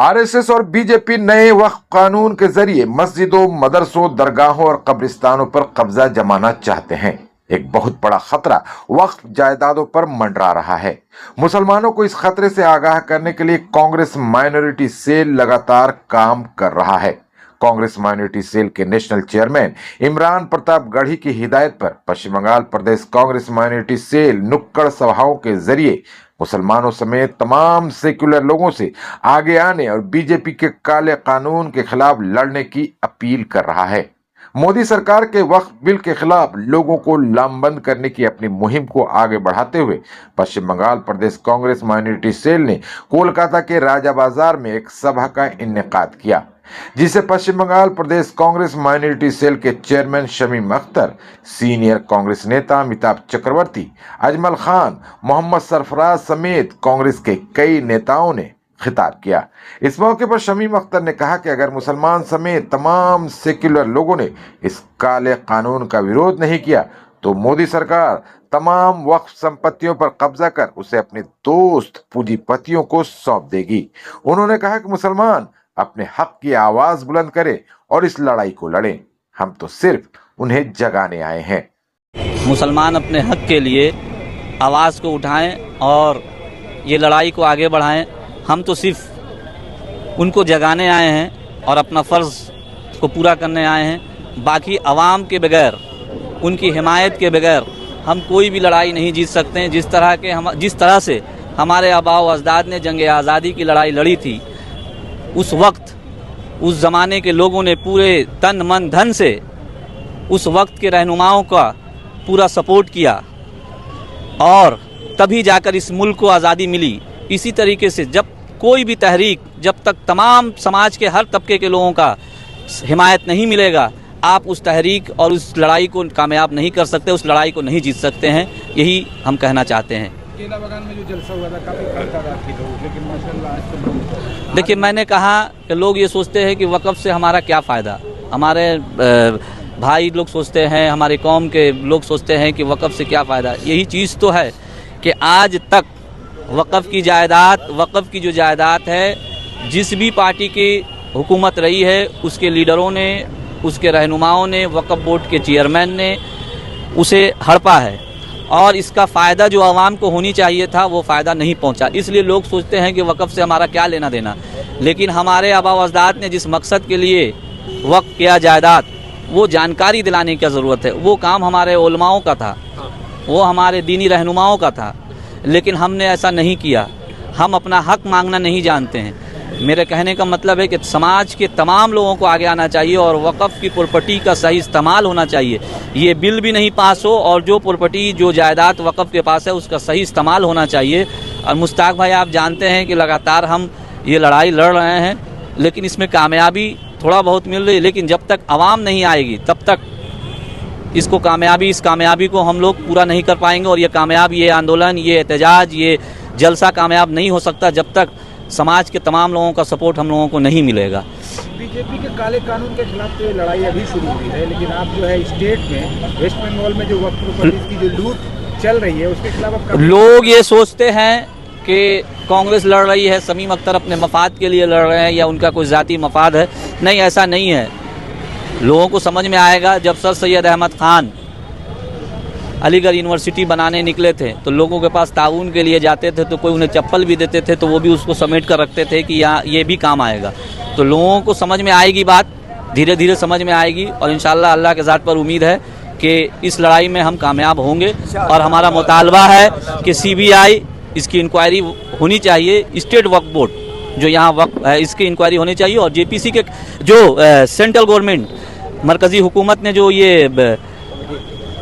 RSS और BJP नए वक्फ कानून के जरिए मस्जिदों, मदरसों, दरगाहों और कब्रिस्तानों पर कब्जा जमाना चाहते हैं। एक बहुत बड़ा खतरा वक्फ जायदादों पर मंडरा रहा है। मुसलमानों को इस खतरे से आगाह करने के लिए कांग्रेस माइनॉरिटी सेल लगातार काम कर रहा है। कांग्रेस माइनॉरिटी सेल के नेशनल चेयरमैन इमरान प्रताप गढ़ी की हिदायत पर पश्चिम बंगाल प्रदेश कांग्रेस माइनॉरिटी सेल नुक्कड़ सभाओं के जरिए मुसलमानों समेत तमाम सेक्युलर लोगों से आगे आने और बीजेपी के काले कानून के खिलाफ लड़ने की अपील कर रहा है। मोदी सरकार के वक्फ बिल के खिलाफ लोगों को लामबंद करने की अपनी मुहिम को आगे बढ़ाते हुए पश्चिम बंगाल प्रदेश कांग्रेस माइनॉरिटी सेल ने कोलकाता के राजा बाजार में एक सभा का इनेकाद किया, जिसे पश्चिम बंगाल प्रदेश कांग्रेस माइनॉरिटी सेल के चेयरमैन शमीम अख्तर, सीनियर कांग्रेस नेता अमिताभ चक्रवर्ती, अजमल खान, मोहम्मद सरफराज समेत कांग्रेस के कई नेताओं ने खिताब किया। इस मौके पर शमीम अख्तर ने कहा कि अगर मुसलमान समेत तमाम सेक्युलर लोगों ने इस काले कानून का विरोध नहीं किया तो मोदी सरकार तमाम वक्फ संपत्तियों पर कब्जा कर उसे अपने दोस्त पूंजीपतियों को सौंप देगी। उन्होंने कहा कि मुसलमान अपने हक की आवाज बुलंद करें और इस लड़ाई को लड़ें। हम तो सिर्फ उन्हें जगाने आए हैं। मुसलमान अपने हक के लिए आवाज को उठाएं और ये लड़ाई को आगे बढ़ाएं। हम तो सिर्फ उनको जगाने आए हैं और अपना फ़र्ज़ को पूरा करने आए हैं। बाकी अवाम के बगैर, उनकी हिमायत के बगैर हम कोई भी लड़ाई नहीं जीत सकते हैं। जिस तरह से हमारे आबाओ अजदाद ने जंग आज़ादी की लड़ाई लड़ी थी, उस वक्त उस ज़माने के लोगों ने पूरे तन मन धन से उस वक्त के रहनुमाओं का पूरा सपोर्ट किया और तभी जाकर इस मुल्क को आज़ादी मिली। इसी तरीके से जब कोई भी तहरीक, जब तक तमाम समाज के हर तबके के लोगों का हिमायत नहीं मिलेगा, आप उस तहरीक और उस लड़ाई को कामयाब नहीं कर सकते, उस लड़ाई को नहीं जीत सकते हैं। यही हम कहना चाहते हैं। केला बागान में जो जलसा हुआ था काफी तादाद थी लोग, लेकिन माशाल्लाह आज तो देखिए, मैंने कहा कि लोग ये सोचते हैं कि वक़्फ़ से हमारा क्या फ़ायदा। हमारे भाई लोग सोचते हैं, हमारे कौम के लोग सोचते हैं कि वक़्फ़ से क्या फ़ायदा। यही चीज़ तो है कि आज तक वक़्फ़ की जो जायदाद है, जिस भी पार्टी की हुकूमत रही है, उसके लीडरों ने, उसके रहनुमाओं ने, वक़्फ़ बोर्ड के चेयरमैन ने उसे हड़पा है और इसका फ़ायदा जो आवाम को होनी चाहिए था वो फ़ायदा नहीं पहुंचा। इसलिए लोग सोचते हैं कि वक़्फ़ से हमारा क्या लेना देना। लेकिन हमारे आबा व अजदाद ने जिस मकसद के लिए वक़्फ़ किया जायदाद, वो जानकारी दिलाने की ज़रूरत है। वो काम हमारे उलमाओं का था, वो हमारे दीनी रहनुमाओं का था, लेकिन हमने ऐसा नहीं किया। हम अपना हक मांगना नहीं जानते हैं। मेरे कहने का मतलब है कि समाज के तमाम लोगों को आगे आना चाहिए और वक़्फ़ की प्रॉपर्टी का सही इस्तेमाल होना चाहिए। ये बिल भी नहीं पास हो और जो प्रॉपर्टी, जो जायदाद वक़्फ़ के पास है, उसका सही इस्तेमाल होना चाहिए। और मुश्ताक भाई, आप जानते हैं कि लगातार हम ये लड़ाई लड़ रहे हैं, लेकिन इसमें कामयाबी थोड़ा बहुत मिल रही है। लेकिन जब तक आवाम नहीं आएगी तब तक इस कामयाबी को हम लोग पूरा नहीं कर पाएंगे। और ये आंदोलन, ये एहतजाज, ये जलसा कामयाब नहीं हो सकता जब तक समाज के तमाम लोगों का सपोर्ट हम लोगों को नहीं मिलेगा। बीजेपी के काले कानून के खिलाफ तो ये लड़ाई अभी शुरू हुई है, लेकिन आप जो है स्टेट में, वेस्ट बंगाल में जो वक्फ प्रॉपर्टीज की जो लूट चल रही है, उसके खिलाफ लोग ये सोचते हैं कि कांग्रेस लड़ रही है, शमीम अख्तर अपने मफाद के लिए लड़ रहे हैं या उनका कोई ज़ाती मफाद है। नहीं, ऐसा नहीं है। लोगों को समझ में आएगा। जब सर सैयद अहमद खान अलीगढ़ यूनिवर्सिटी बनाने निकले थे तो लोगों के पास ताउन के लिए जाते थे तो कोई उन्हें चप्पल भी देते थे तो वो भी उसको समेट कर रखते थे कि यहाँ ये भी काम आएगा। तो लोगों को समझ में आएगी, बात धीरे धीरे समझ में आएगी और इंशाल्लाह अल्लाह के ज़ात पर उम्मीद है कि इस लड़ाई में हम कामयाब होंगे। और हमारा मुतालबा है कि CBI इसकी इंक्वायरी होनी चाहिए। स्टेट वक्फ बोर्ड जो यहाँ वक्फ है, इसकी इंक्वायरी होनी चाहिए। और JPC के जो सेंट्रल गवर्नमेंट, मरकज़ी हुकूमत ने जो ये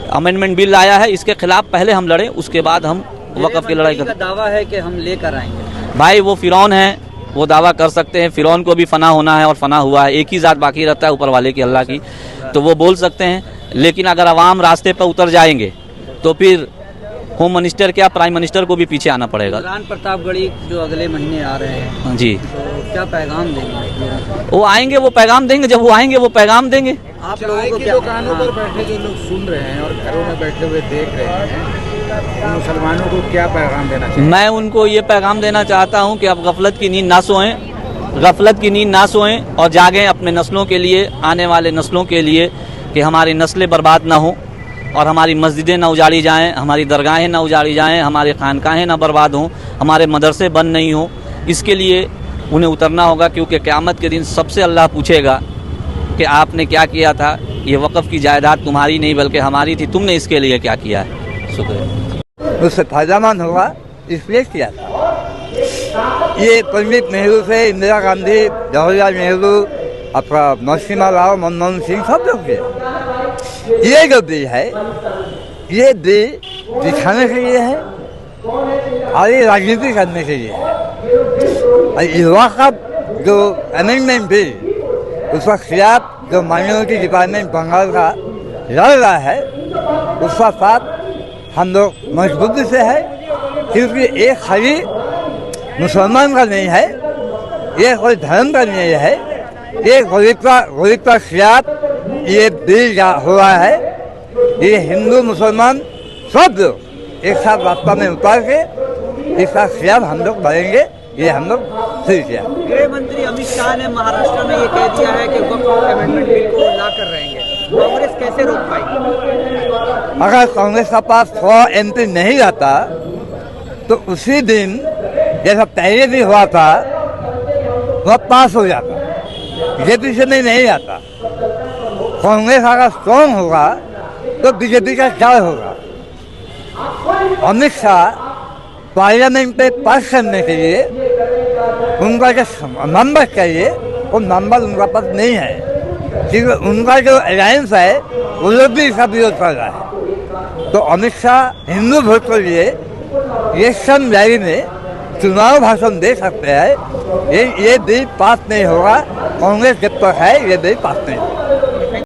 अमेंडमेंट बिल लाया है, इसके खिलाफ पहले हम लड़ें, उसके बाद हम वक़्फ़ की लड़ाई करें। दावा है कि हम लेकर आएंगे। भाई, वो फ़िरौन है, वो दावा कर सकते हैं। फ़िरौन को भी फना होना है और फना हुआ है। एक ही ज़ात बाकी रहता है, ऊपर वाले की, अल्लाह की। तो वो बोल सकते हैं, लेकिन अगर आवाम रास्ते पर उतर जाएंगे तो फिर होम मिनिस्टर क्या, प्राइम मिनिस्टर को भी पीछे आना पड़ेगा। इमरान प्रताप गढ़ी जो अगले महीने आ रहे हैं जी, तो क्या पैगाम देंगे? वो आएंगे, वो पैगाम देंगे। जब वो आएंगे वो पैगाम देंगे। आप लोगों को क्या दुकानों पर बैठे जो लोग सुन रहे हैं और घरों में बैठे हुए देख रहे हैं, मुसलमानों को क्या पैगाम देना चाहिए? मैं उनको ये पैगाम देना चाहता हूँ कि आप गफलत की नींद ना सोएं गफलत की नींद ना सोएं और जागें अपने नस्लों के लिए, आने वाले नस्लों के लिए, कि हमारी नस्लें बर्बाद ना हों और हमारी मस्जिदें ना उजाड़ी जाएं, हमारी दरगाहें ना उजाड़ी जाएं, हमारी खानकाहें ना बर्बाद हों, हमारे मदरसे बंद नहीं हों। इसके लिए उन्हें उतरना होगा, क्योंकि क़यामत के दिन सबसे अल्लाह पूछेगा कि आपने क्या किया था, ये वक़्फ़ की जायदाद तुम्हारी नहीं बल्कि हमारी थी, तुमने इसके लिए क्या किया है। शुक्रिया। उससे फायदामंद होगा इसलिए किया था। ये पंडित नेहरू से इंदिरा गांधी, जवाहरलाल नेहरू, अपना नरसिम्हा राव, मनमोहन सिंह सब लोग थे। ये जो दी है, ये दी दिखाने के लिए है और ये राजनीति करने के लिए है। युवा का जो अमेंडमेंट बिल, उसका खिलाफ जो माइनॉरिटी डिपार्टमेंट बंगाल का लड़ रहा है, उसका साथ हम लोग मजबूती से है, क्योंकि एक खाली मुसलमान का नहीं है, ये कोई धर्म का नहीं है, ये गरीब का खिलाफ ये बिल हो रहा है। ये हिंदू मुसलमान सब लोग एक साथ रास्ता में उतार के इसका खिलाफ हम लोग बढ़ेंगे, ये हम लोग शुरू किया। गृह मंत्री अमित शाह ने महाराष्ट्र में ये कह दिया है कि वक्फ अमेंडमेंट बिल को ला कर रहेंगे, कांग्रेस कैसे रोक पाएगी? अगर कांग्रेस का पास 100 MP नहीं रहता तो उसी दिन जैसा पहले भी हुआ था वह पास हो जाता, बीजेपी से नहीं आता। कांग्रेस अगर स्ट्रॉन्ग होगा तो बीजेपी का क्या होगा? अमित शाह पार्लियामेंट पे पास करने के लिए उनका जो नंबर चाहिए वो नंबर उनका पास नहीं है, क्योंकि उनका जो अलायंस है वो लोग भी इसका विरोध कर रहा है। तो अमित शाह हिंदू वोट के लिए ये सन रैली में चुनाव भाषण दे सकते हैं। ये बिल पास नहीं होगा, कांग्रेस जब तक है ये बिल पास नहीं होगा।